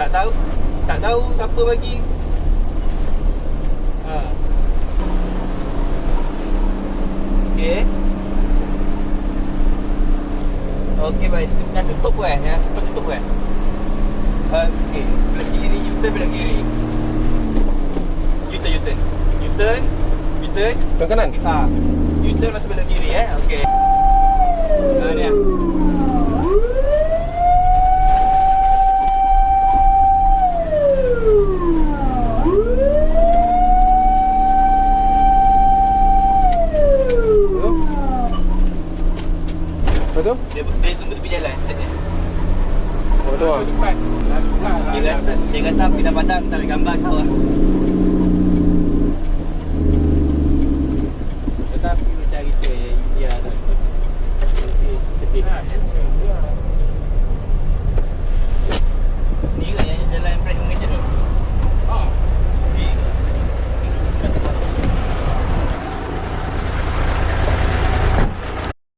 Tak tahu. Tak tahu siapa bagi. Ha. Okey. Okey, baik. Dah tutup kan? Ya, tutup kan? Okey. Belok kiri, U-turn belok kiri. U-turn. Ke kanan? Ha. U-turn masuk belok kiri Okey. Ni. Lepas tu? Dia tunggu tepi jalan. Oh tu lah. Dia kata pindah padang tak ada gambar kau lah. Tetapi macam itu